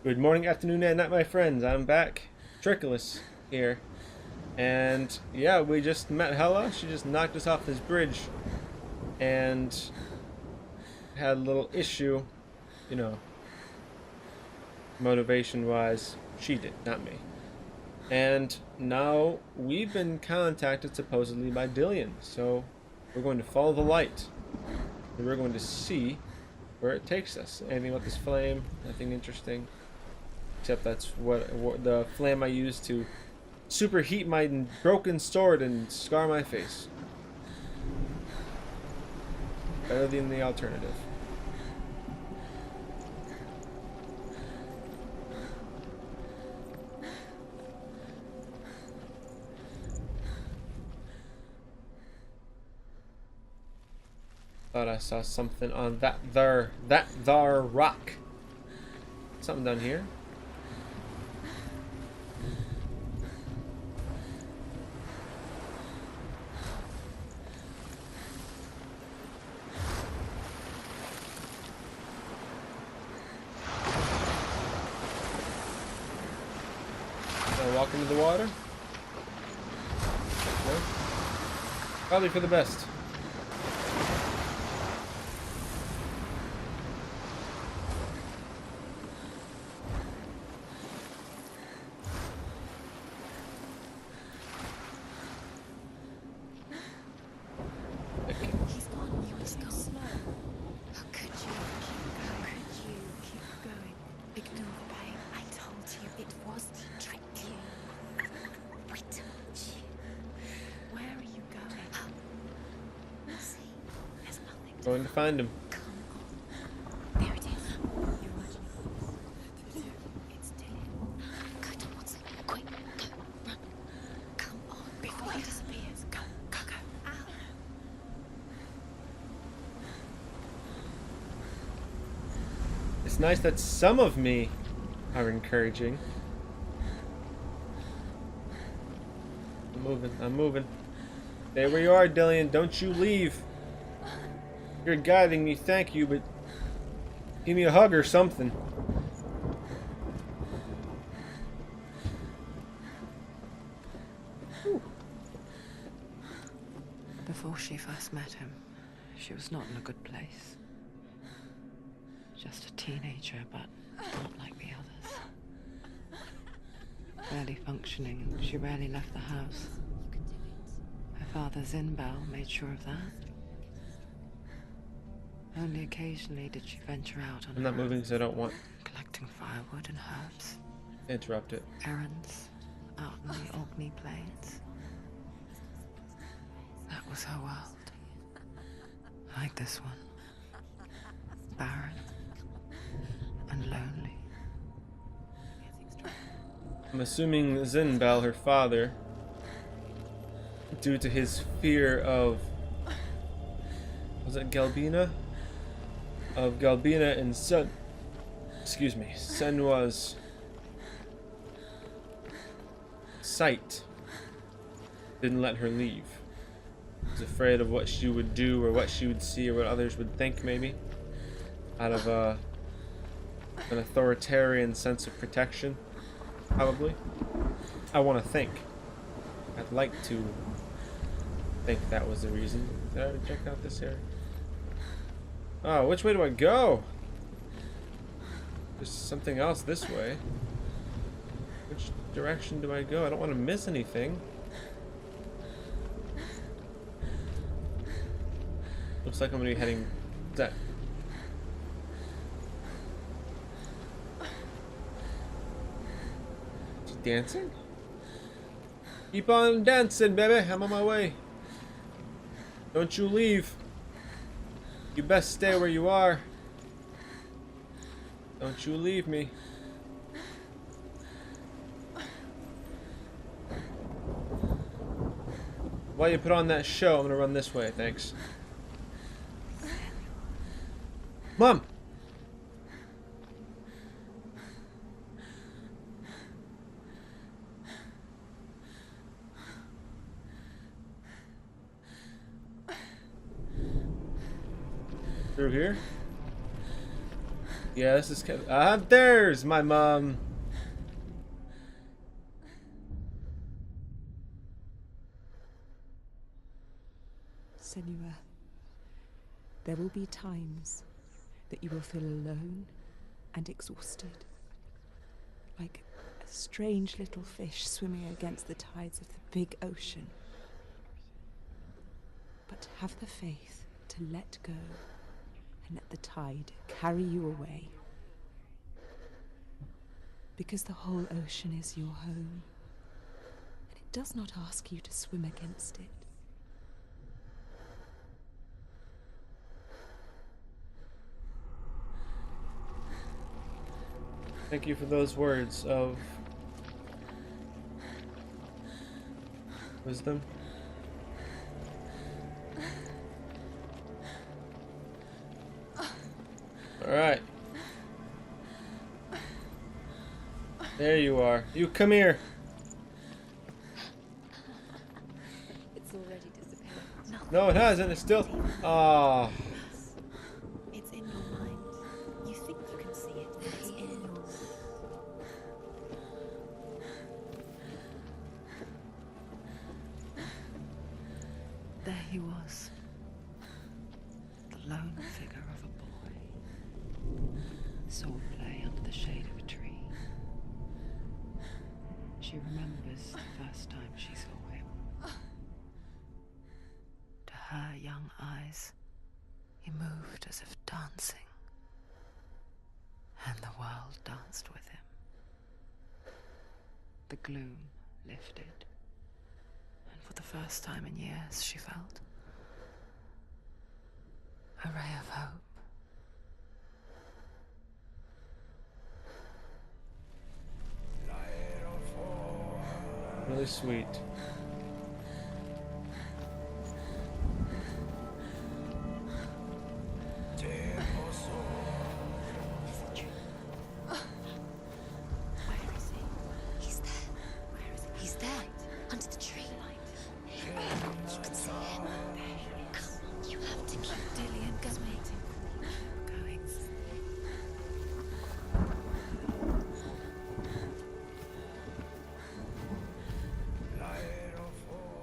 Good morning, afternoon, and night, my friends. I'm back. Tricholas here. And yeah, we just met Hella. She just knocked us off this bridge and had a little issue, you know, motivation wise. She did, not me. And now we've been contacted supposedly by Dillion. So we're going to follow the light. And we're going to see where it takes us. Anything about this flame? Nothing interesting. Except that's what the flame I use to superheat my broken sword and scar my face. Better than the alternative. Thought I saw something on that there rock. Something down here. Walk into the water? No? Probably for the best. He's gone. You must go slow. How could you? How could you keep going? Ignore the pain. I told you it was to trick you. I told you. Where are you going? We'll see. There's nothing. Going to find him. Come on. There it is. You're imagining. It's Dylan. Go towards it. Quick. Go. Run. Come on. Before he disappears. Go. Go. Go. Ow. It's nice that some of me are encouraging. I'm moving. Stay where you are, Dillion. Don't you leave. You're guiding me, thank you, but give me a hug or something. Before she first met him, she was not in a good place. Just a teenager, but not like the others. Barely functioning, she rarely left the house. Her father, Zinbel, made sure of that. Only occasionally did she venture out on I'm not her moving own, because I don't want collecting firewood and herbs, to interrupt it. errands out in the Orkney Plains. That was her world. Like this one. Barren and lonely. I'm assuming Zinbal, her father, due to his fear of, was it Galbina? Of Galbina and Senua's sight, didn't let her leave. Was afraid of what she would do or what she would see or what others would think, maybe, out of an authoritarian sense of protection, probably. I want to think. I'd like to think that was the reason. Did I ever check out this area? Oh, which way do I go? There's something else this way. Which direction do I go? I don't want to miss anything. Looks like I'm going to be heading that. Is he dancing? Keep on dancing, baby. I'm on my way. Don't you leave. You best stay where you are. Don't you leave me. While you put on that show, I'm gonna run this way, thanks. Mom! Through here? Yeah, this is Kevin. Ah, there's my mom. Senua, there will be times that you will feel alone and exhausted, like a strange little fish swimming against the tides of the big ocean. But have the faith to let go and let the tide carry you away. Because the whole ocean is your home, and it does not ask you to swim against it. Thank you for those words of wisdom. Alright. There you are. You come here. It's already disappeared. No, it hasn't. It's still. Ah. It's in your mind. You think you can see it, but it's in yours. There he was, the lone figure of a boy. Sword play under the shade of a tree. She remembers the first time she saw him. To her young eyes, he moved as if dancing, and the world danced with him. The gloom lifted, and for the first time in years she felt a ray of hope. Really sweet. Where is he? He's there. Where is he? He's there. Under the tree light. You can see him. Come on, you have to keep Dillian going. Going.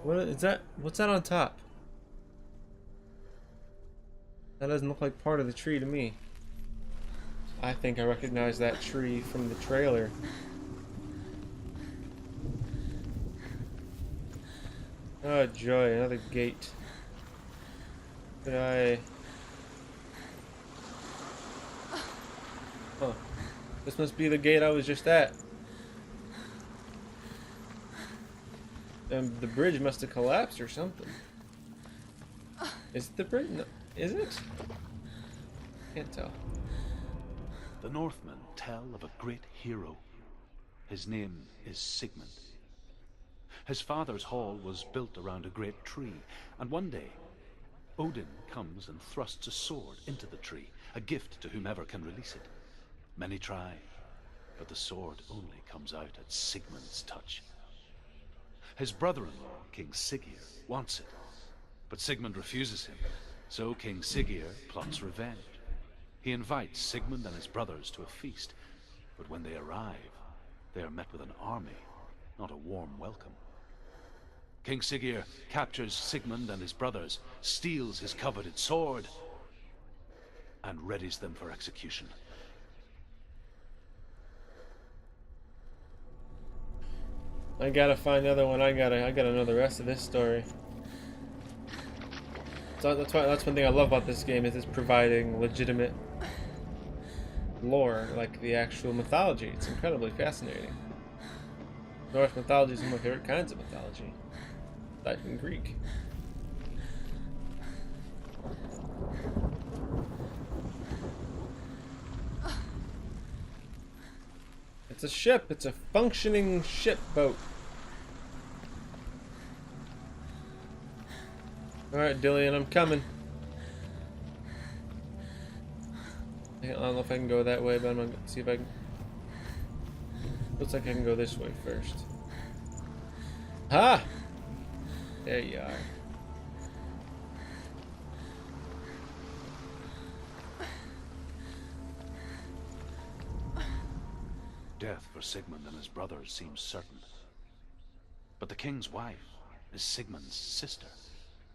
What is that? What's that on top? That doesn't look like part of the tree to me. I think I recognize that tree from the trailer. Oh joy, another gate. Could I... Huh. This must be the gate I was just at. The bridge must have collapsed or something. Is it the bridge? No. Is it? Can't tell. The Northmen tell of a great hero. His name is Sigmund. His father's hall was built around a great tree, and one day, Odin comes and thrusts a sword into the tree, a gift to whomever can release it. Many try, but the sword only comes out at Sigmund's touch. His brother-in-law, King Siggeir, wants it, but Sigmund refuses him, so King Siggeir plots revenge. He invites Sigmund and his brothers to a feast, but when they arrive, they are met with an army, not a warm welcome. King Siggeir captures Sigmund and his brothers, steals his coveted sword, and readies them for execution. I gotta find the other one. I gotta know the rest of this story. So that's one thing I love about this game is it's providing legitimate lore, like the actual mythology. It's incredibly fascinating. Norse mythology is one of my favorite kinds of mythology. That in Greek. It's a ship. It's a functioning ship boat. Alright, Dillian, I'm coming. I don't know if I can go that way, but I'm gonna see if I can. Looks like I can go this way first. Ha! There you are. death for Sigmund and his brothers seems certain. But the king's wife is Sigmund's sister,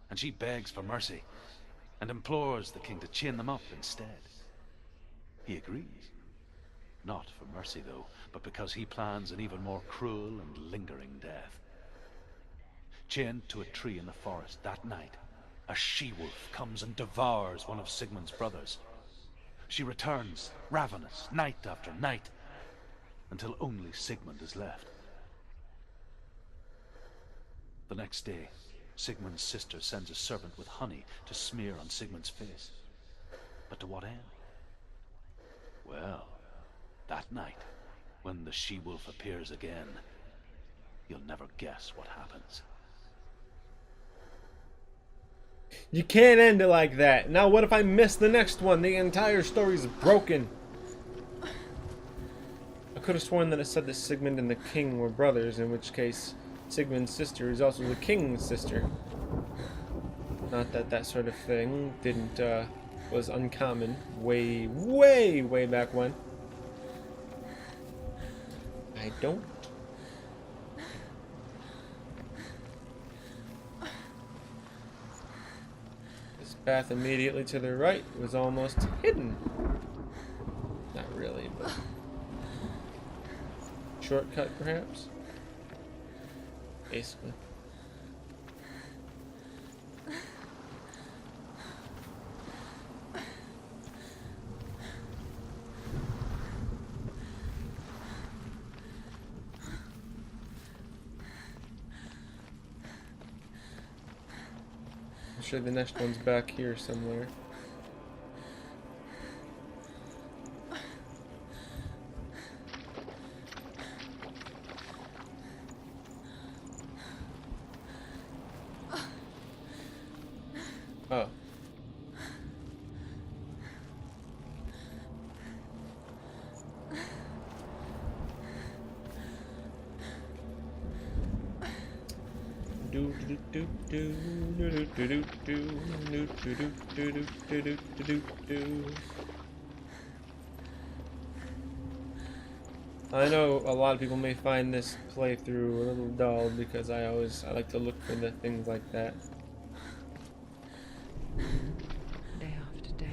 and she begs for mercy and implores the king to chain them up instead. He agrees. Not for mercy, though, but because he plans an even more cruel and lingering death. Chained to a tree in the forest that night, a she-wolf comes and devours one of Sigmund's brothers. She returns, ravenous, night after night, until only Sigmund is left. The next day, Sigmund's sister sends a servant with honey to smear on Sigmund's face. But to what end? Well, that night, when the she-wolf appears again, you'll never guess what happens. You can't end it like that. Now what if I miss the next one? The entire story's broken. I could have sworn that it said that Sigmund and the king were brothers, in which case Sigmund's sister is also the king's sister. Not that that sort of thing was uncommon way back when. I don't. This path immediately to the right was almost hidden. Not really, but shortcut perhaps? Basically. I'm sure the next one's back here somewhere. Oh. I know a lot of people may find this playthrough a little dull because I like to look for the things like that. Day after day,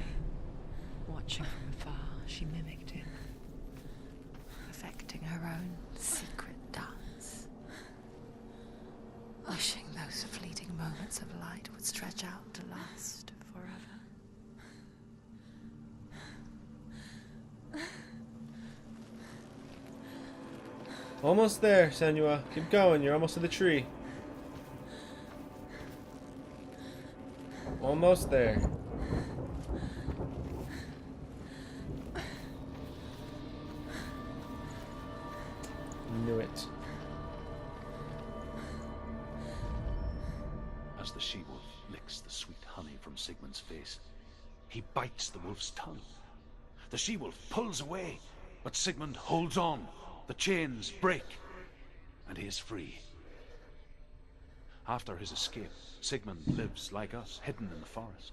watching from afar, she mimicked him, perfecting her own secret dance, wishing those fleeting moments of light would stretch out to last forever. Almost there, Senua. Keep going. You're almost to the tree. Almost there. Knew it. As the she-wolf licks the sweet honey from Sigmund's face, he bites the wolf's tongue. The she-wolf pulls away, but Sigmund holds on. The chains break, and he is free. After his escape, Sigmund lives like us, hidden in the forest.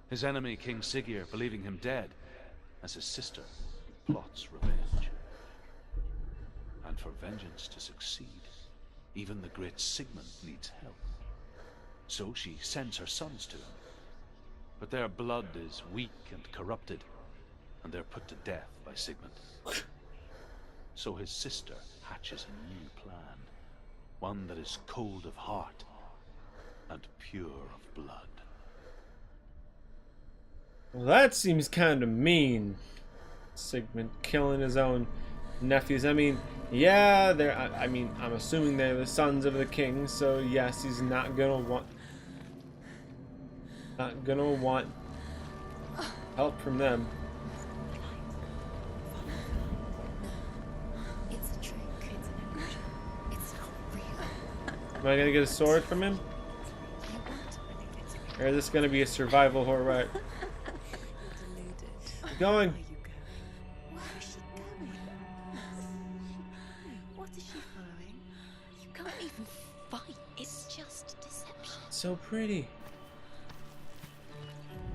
His enemy, King Siggeir, believing him dead, as his sister plots revenge. And for vengeance to succeed, even the great Sigmund needs help. So she sends her sons to him. But their blood is weak and corrupted, and they're put to death by Sigmund. So his sister hatches a new plan, one that is cold of heart and pure of blood. Well, that seems kind of mean. Sigmund killing his own nephews. I mean, yeah, I'm assuming they're the sons of the king, so yes, he's not gonna want help from them. It's a trick. It's an illusion. It's not real. Am I gonna get a sword from him? I want to manipulate it. Or is this gonna be a survival horror? You're deluded. Keep going. Where are you going? Where is she going? What is she following? You can't even fight. It's just deception. So pretty.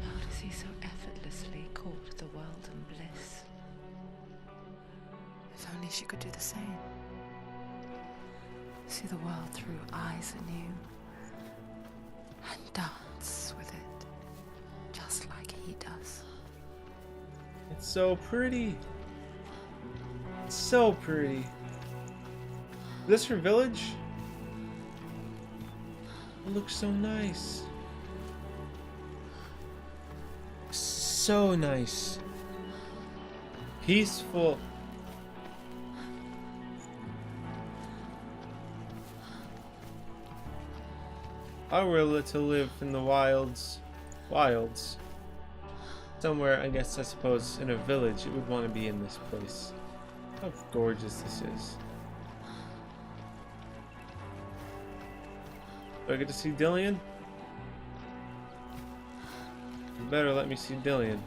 How does he so effortlessly court the world and bliss? If only she could do the same. See the world through eyes anew. And dance with it. Just like he does. It's so pretty. It's so pretty. Is this her village? It looks so nice. So nice. Peaceful. I were to live in the wilds. Somewhere, I suppose, in a village, it would want to be in this place. How gorgeous this is. Do I get to see Dillian? You better let me see Dillian.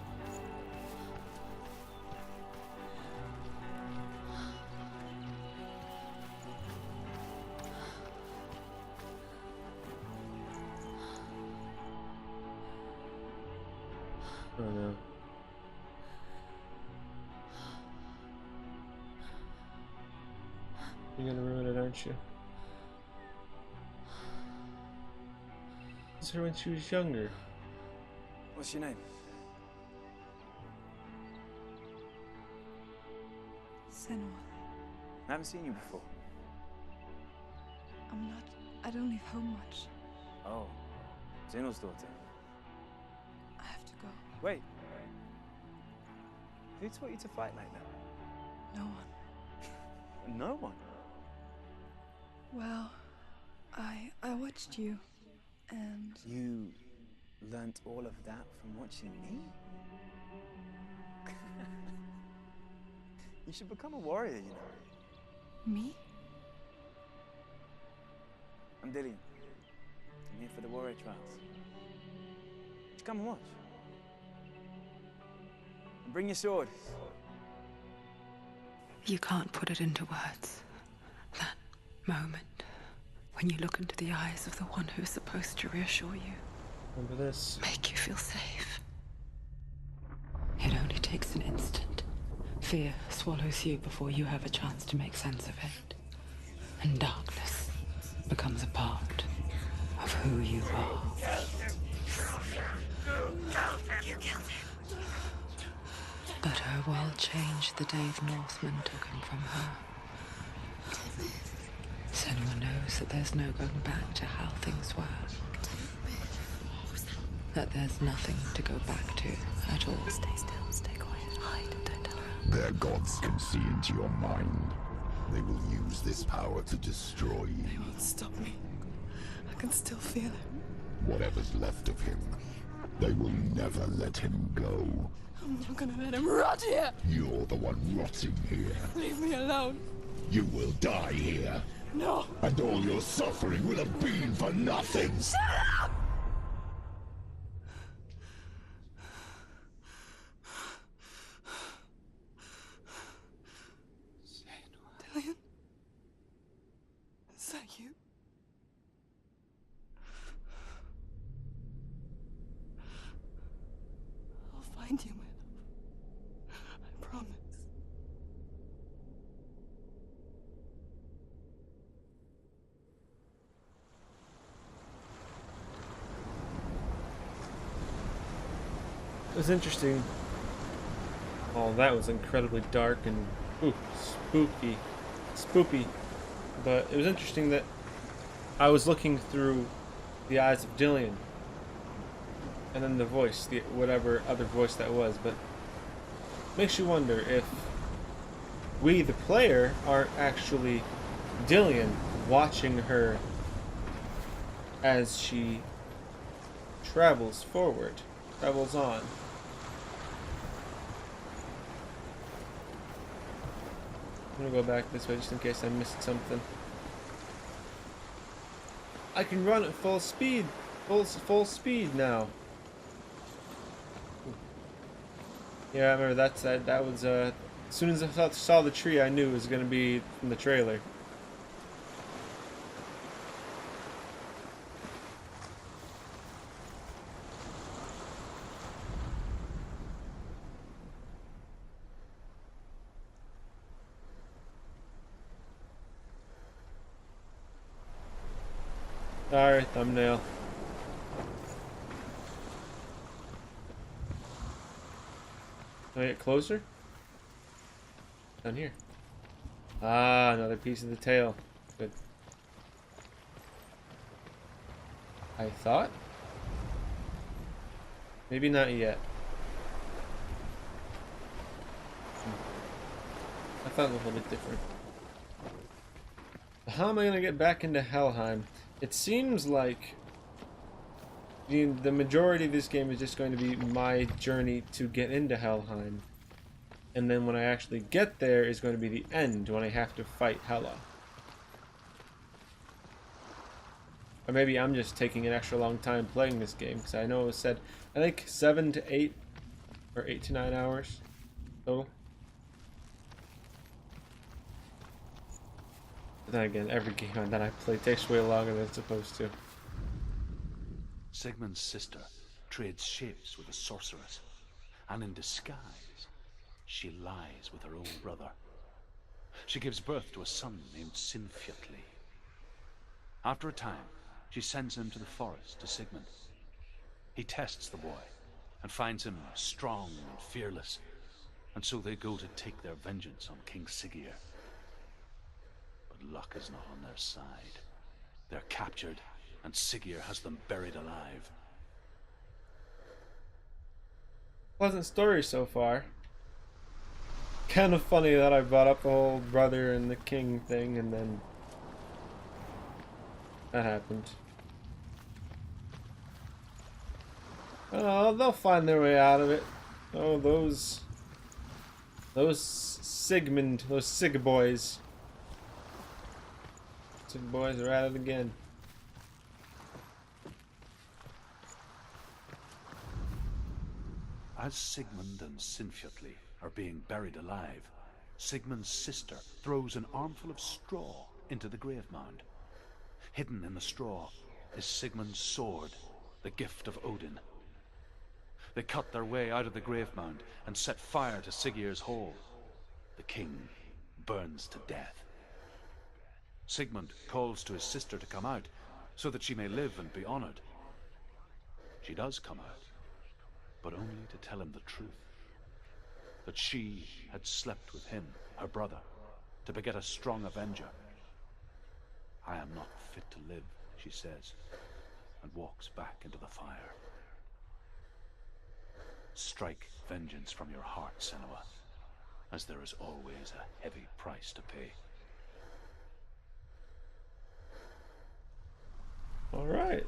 Oh no. You're gonna ruin it, aren't you? This is her when she was younger. What's your name? Senua, I haven't seen you before. I don't leave home much. Oh, Zenua's daughter. I have to go. Wait. Who taught you to fight like that? No one. No one? Well, I watched you, and You learnt all of that from watching me? You should become a warrior, you know. me? I'm Dillian. I'm here for the warrior trials. Just come and watch. And bring your sword. You can't put it into words. That moment when you look into the eyes of the one who's supposed to reassure you, Remember this? make you feel safe. It only takes an instant. Fear swallows you before you have a chance to make sense of it. And darkness becomes a part of who you are. But her world changed the day the Northmen took him from her. Senua knows that there's no going back to how things were. That there's nothing to go back to at all. Stay still, stay quiet, hide, don't tell her. Their gods can see into your mind. They will use this power to destroy you. They won't stop me. I can still feel it. Whatever's left of him, they will never let him go. I'm not gonna let him rot here. You're the one rotting here. Leave me alone. You will die here. No. And all your suffering will have been for nothing. Shut up! Dillian? Is that you? I'll find you, my love. I promise. It was interesting. Oh, that was incredibly dark and spooky. But it was interesting that I was looking through the eyes of Dillian, and then the voice, whatever other voice that was. But makes you wonder if we, the player, are actually Dillian watching her as she travels on. I'm gonna go back this way just in case I missed something. I can run at full speed now. Yeah, I remember that was as soon as I saw the tree, I knew it was gonna be from the trailer. Sorry, thumbnail. Can I get closer? Down here. Ah, another piece of the tail. Good. I thought? Maybe not yet. I thought it was a little bit different. How am I going to get back into Helheim? It seems like the majority of this game is just going to be my journey to get into Helheim. And then when I actually get there is going to be the end, when I have to fight Hela. Or maybe I'm just taking an extra long time playing this game, because I know it was said, I think 7 to 8, or 8 to 9 hours total. But then again, every game that I play takes way longer than it's supposed to. Sigmund's sister trades shapes with a sorceress, and in disguise, she lies with her own brother. She gives birth to a son named Sinfjotli. After a time, she sends him to the forest to Sigmund. He tests the boy and finds him strong and fearless, and so they go to take their vengeance on King Siggeir. But luck is not on their side. They're captured, and Siggeir has them buried alive. Pleasant story so far. Kind of funny that I brought up the whole brother and the king thing, and then that happened. Oh, they'll find their way out of it. Oh, those Sigmund, those Sig boys. Sig boys are at it again. As Sigmund and Sinfjotli are being buried alive, Sigmund's sister throws an armful of straw into the grave mound. Hidden in the straw is Sigmund's sword, the gift of Odin. They cut their way out of the grave mound and set fire to Siggeir's hole. The king burns to death. Sigmund calls to his sister to come out so that she may live and be honored. She does come out, but only to tell him the truth. That she had slept with him, her brother, to beget a strong avenger. I am not fit to live, she says, and walks back into the fire. Strike vengeance from your heart, Senua, as there is always a heavy price to pay. All right.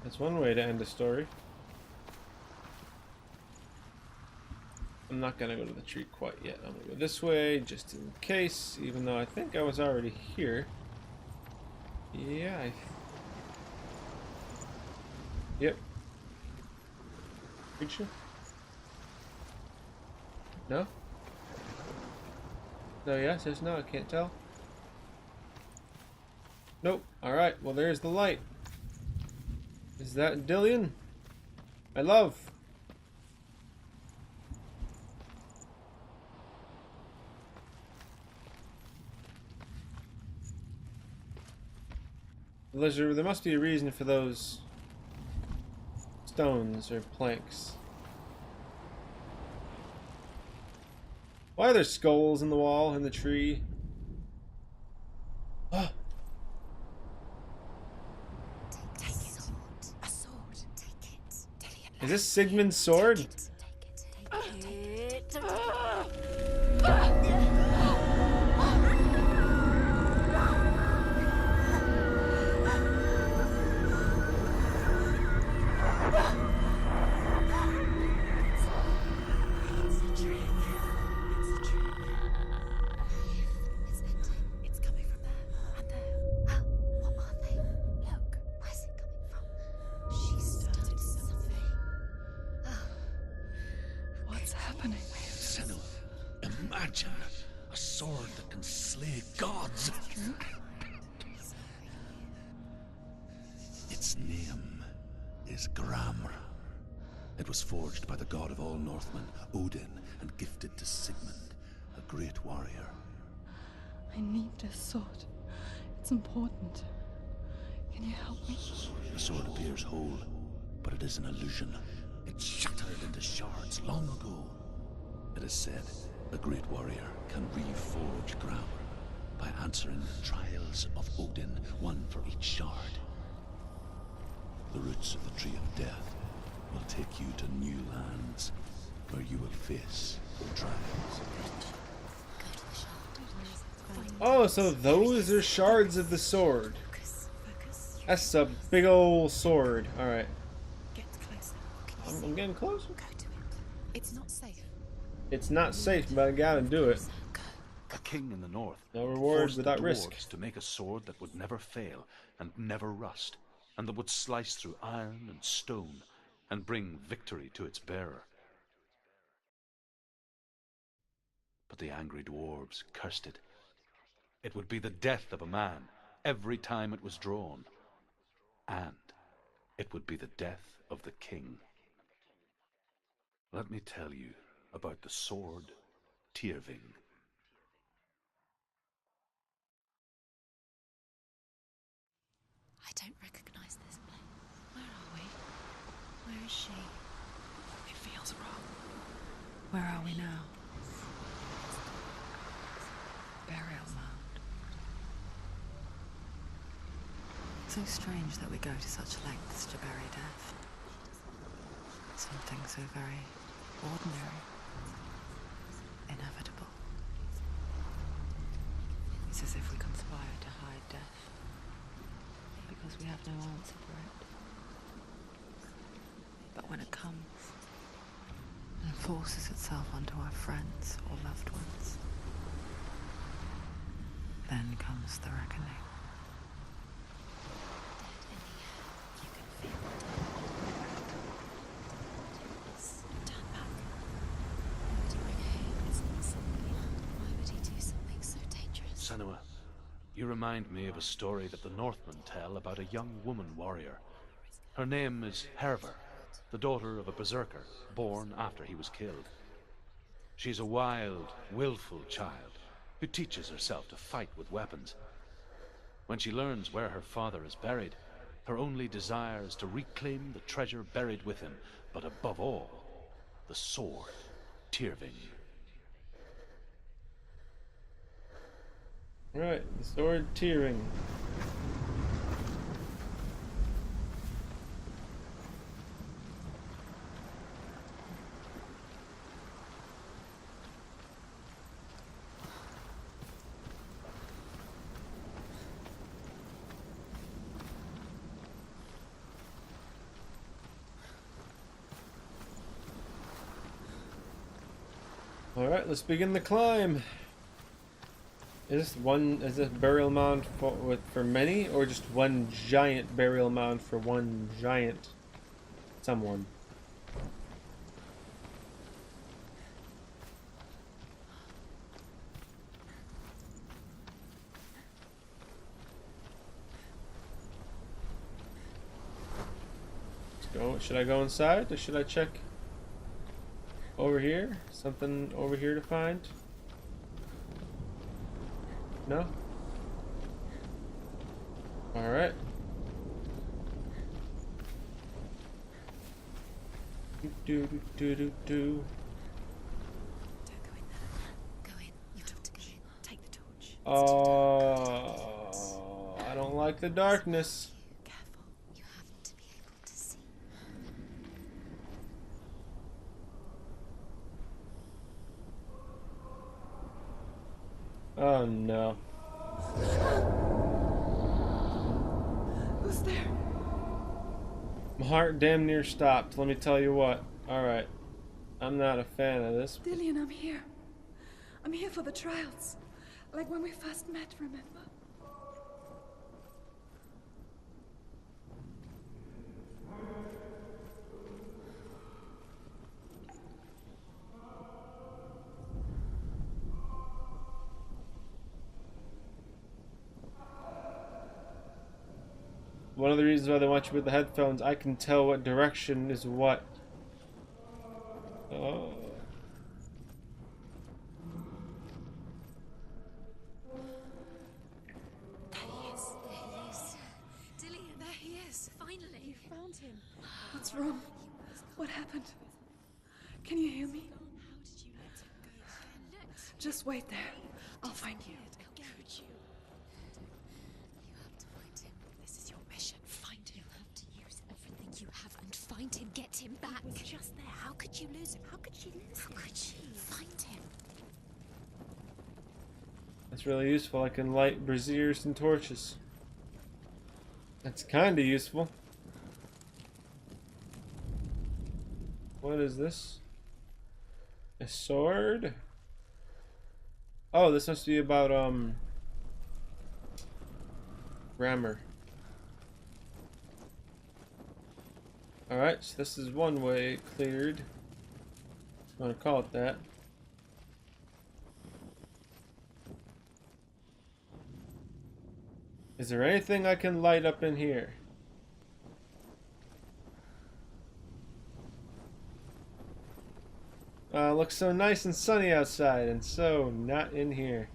That's one way to end a story. I'm not gonna go to the tree quite yet. I'm gonna go this way, just in case, even though I think I was already here. Yeah, Yep. Creature? No? No, yes, there's no, I can't tell. Nope. Alright, well there's the light. Is that Dillion? My love. There must be a reason for those stones or planks. Why are there skulls in the wall, in the tree? Ah. Take a sword. Take it. Is this Sigmund's sword? Take it. Imagine a sword that can slay gods. Its name is Gramr. It was forged by the god of all Northmen, Odin, and gifted to Sigmund, a great warrior. I need this sword. It's important. Can you help me? The sword appears whole, but it is an illusion. It shattered into shards long ago. It is said a great warrior can reforge ground by answering the trials of Odin, one for each shard. The roots of the Tree of Death will take you to new lands where you will face trials. Oh, so those are shards of the sword. That's a big old sword. Alright. Get closer. I'm getting closer. Go to it. It's not safe. It's not safe, but I gotta do it. Go. A king in the north No reward forced without the risk. dwarves to make a sword that would never fail and never rust, and that would slice through iron and stone and bring victory to its bearer. But the angry dwarves cursed it. It would be the death of a man every time it was drawn, and it would be the death of the king. Let me tell you about the sword Tyrving. I don't recognize this place. Where are we? Where is she? It feels wrong. Where are we now? Burial mound. So strange that we go to such lengths to bury death. Something so very ordinary, inevitable. It's as if we conspire to hide death, because we have no answer for it. But when it comes, and forces itself onto our friends or loved ones, then comes the reckoning. Turn back. Why would he bring her here? It's not somebody. Why would he do something so dangerous? Senua, you remind me of a story that the Northmen tell about a young woman warrior. Her name is Hervor, the daughter of a berserker born after he was killed. She's a wild, willful child who teaches herself to fight with weapons. When she learns where her father is buried, her only desire is to reclaim the treasure buried with him, but above all, the sword Tyrving. Alright, the sword Tyrving. Alright, let's begin the climb. Is this burial mound for many, or just one giant burial mound for one giant someone? Let's go. Should I go inside, or should I check over here? Something over here to find? No? Alright. Do. Don't go in there. Go in. You have to go in. Take the torch. Oh, I don't like the darkness. Careful. You have to be able to see. Oh no. Who's there? My heart damn near stopped, let me tell you what. Alright. I'm not a fan of this. Dillian, I'm here. I'm here for the trials. Like when we first met, remember? One of the reasons why they want you with the headphones, I can tell what direction is what. Oh. Can you hear me? How did you let him go again? Just wait there. I'll find you. How could you? You have to find him. This is your mission. Find him. You have to use everything you have and find him. Get him back. He was just there. How could you lose him? How could you lose him? How could you? Find him. That's really useful. I can light braziers and torches. That's kind of useful. What is this? A sword? Oh, this must be about, grammar. Alright, so this is one way cleared. If you want to call it that. Is there anything I can light up in here? Looks so nice and sunny outside, and so not in here.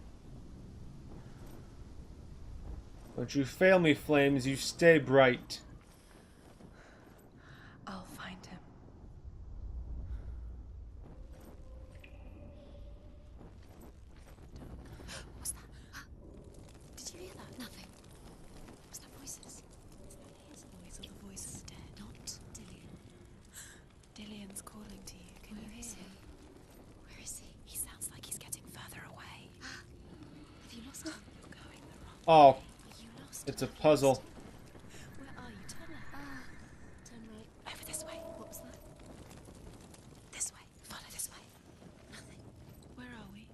Don't you fail me, flames. You stay bright. I'll find him. What's that? Did you hear that? Nothing. Was that voices? Is that his voice or the voice of the dead? Not Dillian. Dillian's calling to you. Can you hear him? Where is he? He sounds like he's getting further away. Have you lost him? You're going the wrong Oh, Are you lost? it's a puzzle. Where are you? Turn left. Turn right. Over this way. What was that? This way. Follow this way. Nothing. Where are we?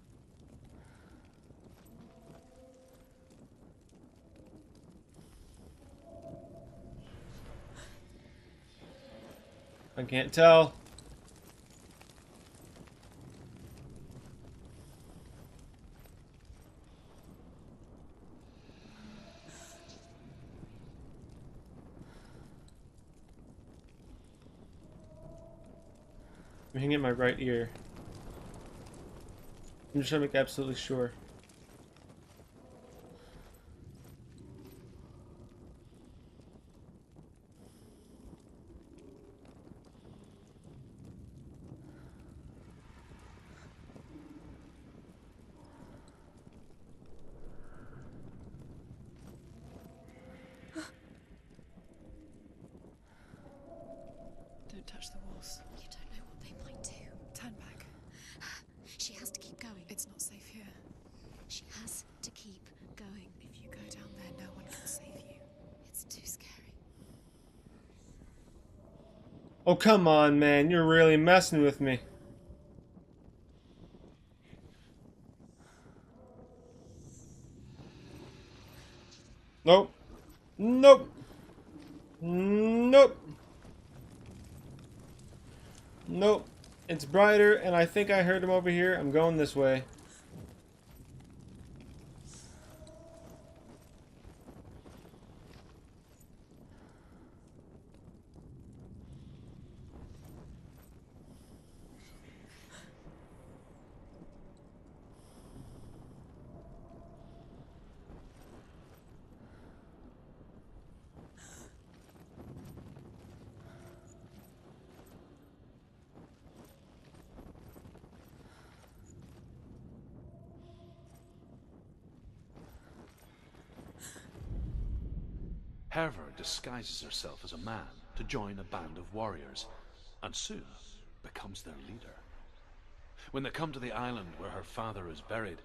I can't tell. I'm hanging in my right ear. I'm just trying to make absolutely sure. Don't touch the walls. You don't know what they might do. Turn back. She has to keep going. It's not safe here. She has to keep going. If you go down there, no one can save you. It's too scary. Oh, come on, man. You're really messing with me. Nope. Nope. Nope. Nope. It's brighter, and I think I heard him over here. I'm going this way. Herver disguises herself as a man to join a band of warriors, and soon becomes their leader. When they come to the island where her father is buried,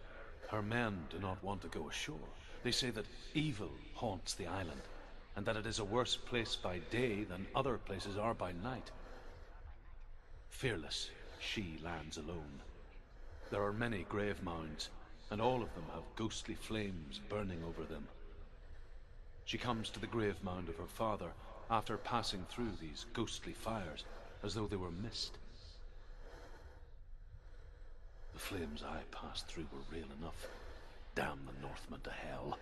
her men do not want to go ashore. They say that evil haunts the island, and that it is a worse place by day than other places are by night. Fearless, she lands alone. There are many grave mounds, and all of them have ghostly flames burning over them. She comes to the grave mound of her father after passing through these ghostly fires as though they were mist. The flames I passed through were real enough. Damn the Northmen to hell.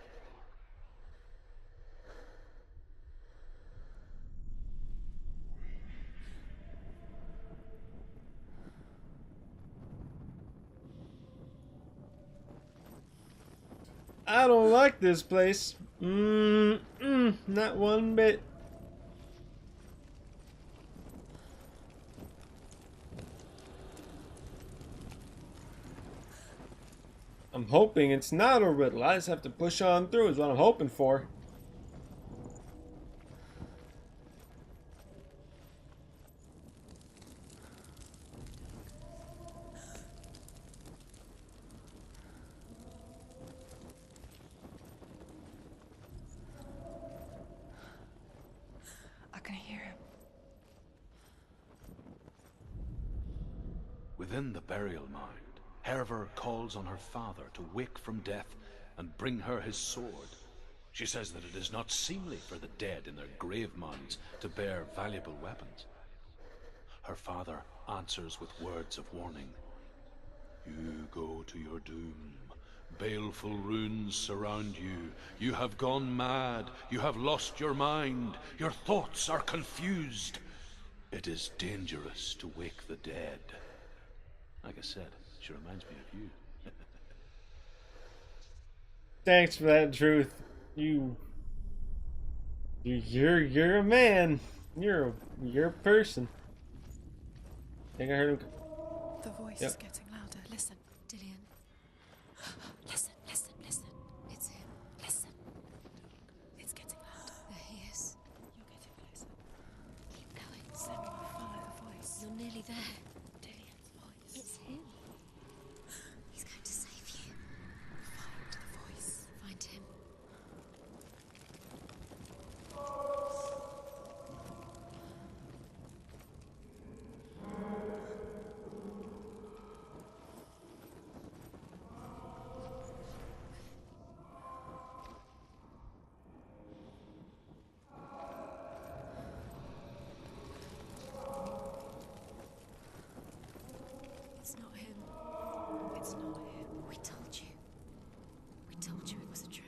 I don't like this place. Not one bit. I'm hoping it's not a riddle. I just have to push on through is what I'm hoping for. I can hear him. Within the burial mound, Herver calls on her father to wake from death and bring her his sword. She says that it is not seemly for the dead in their grave mounds to bear valuable weapons. Her father answers with words of warning. You go to your doom. Baleful runes surround you. You have gone mad. You have lost your mind. Your thoughts are confused. It is dangerous to wake the dead. Like I said, she reminds me of you. Thanks for that, Truth. You're a man. You're a person. I think I heard him. The voice Yep. is getting louder. Listen. Dillian. Listen, listen, listen. It's him. Listen. It's getting louder. There he is. You're getting closer. Keep going. Senua, follow the voice. You're nearly there. Dillian's voice. It's him. He's going to save you. Find the voice. Find him. It's not him. It's not him. We told you. We told you it was a trick.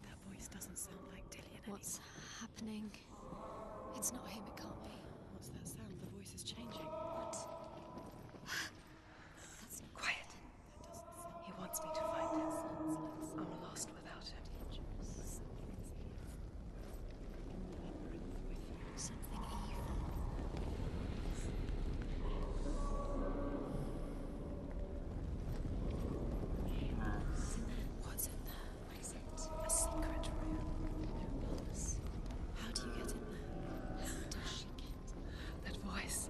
That voice doesn't sound like Dillian What's happening? It's not him, it can't be. anymore. What's that sound? The voice is changing. What? That's not Quiet. That doesn't sound. He wants me to find him. I'm lost without him. something evil. What's in there? What is it? A secret room. How do you get in there? How does she get? That voice.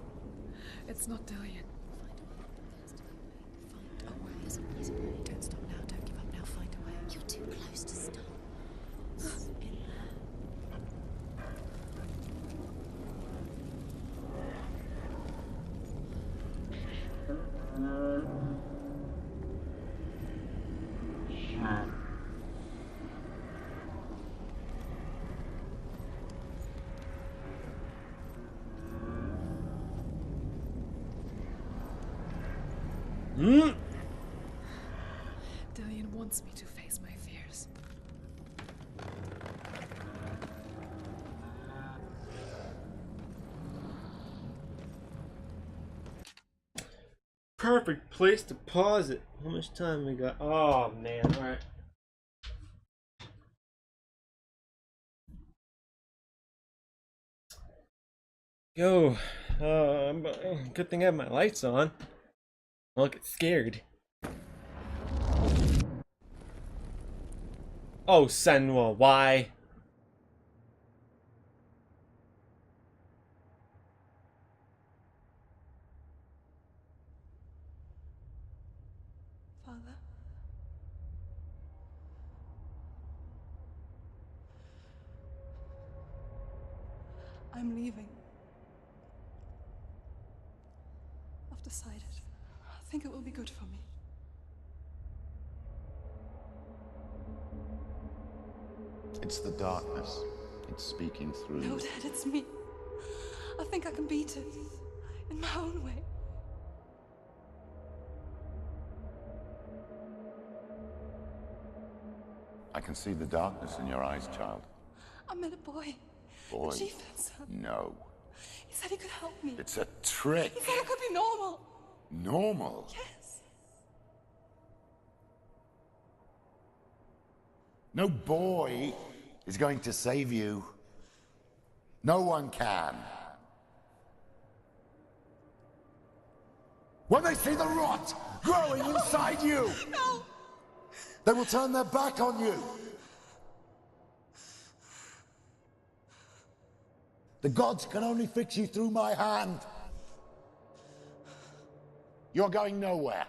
It's not Dillian. Find a way. There's a way. Don't stop now. Don't give up now. Find a way. You're too close to stop. What's in there? Dillian wants me to face my fears. Perfect place to pause it. How much time we got? Oh man, alright. Yo, good thing I have my lights on. I'll get scared. Oh, Senua, why? Father? I'm leaving. I've decided. I think it will be good for me. It's the darkness. It's speaking through No, you. Dad, it's me. I think I can beat it. In my own way. I can see the darkness in your eyes, child. I met a boy. Boy. The chief answer. No. He said he could help me. It's a trick. He said I could be normal. Normal. Yes. No boy is going to save you. No one can. When they see the rot growing inside you, No. they will turn their back on you. The gods can only fix you through my hand. You're going nowhere.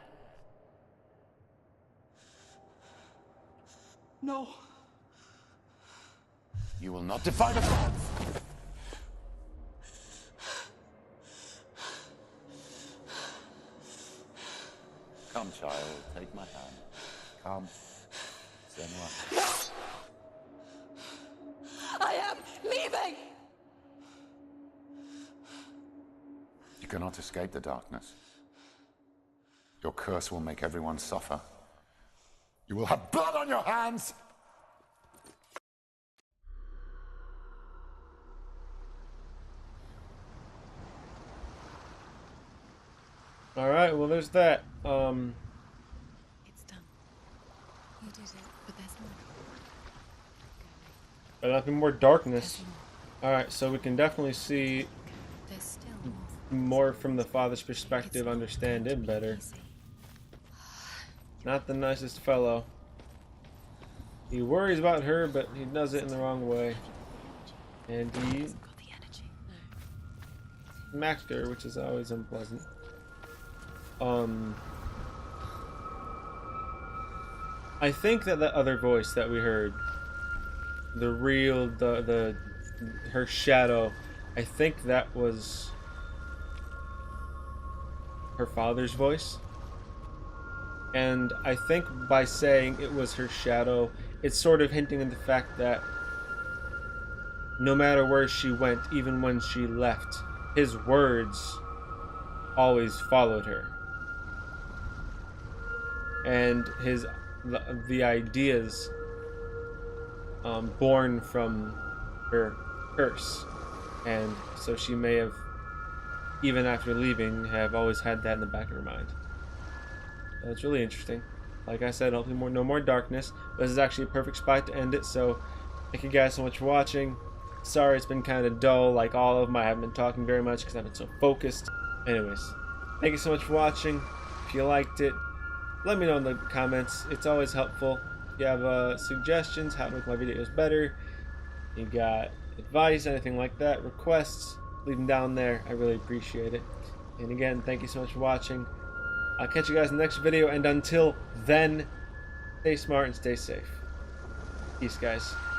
No. You will not defy the gods. Come, child, take my hand. Come. Senua. I am leaving. You cannot escape the darkness. Your curse will make everyone suffer. You will have blood on your hands! Alright, well there's that. It's done. You did it, but there's more. But nothing more darkness. Alright, so we can definitely see There's still more from the father's perspective, understand it better. Not the nicest fellow. He worries about her, but he does it in the wrong way. And he got the energy. No. smacked her, which is always unpleasant. I think that the other voice that we heard, the real, her shadow, I think that was her father's voice. And I think by saying it was her shadow, it's sort of hinting at the fact that no matter where she went, even when she left, his words always followed her. And the ideas born from her curse. And so she may have, even after leaving, have always had that in the back of her mind. It's really interesting. Like I said, hopefully no more darkness. This is actually a perfect spot to end it, so thank you guys so much for watching. Sorry it's been kind of dull, like all of them. I haven't been talking very much because I've been so focused. Anyways, thank you so much for watching. If you liked it, let me know in the comments. It's always helpful. If you have suggestions, how to make my videos better, you got advice, anything like that, requests, leave them down there. I really appreciate it. And again, thank you so much for watching. I'll catch you guys in the next video, and until then, stay smart and stay safe. Peace, guys.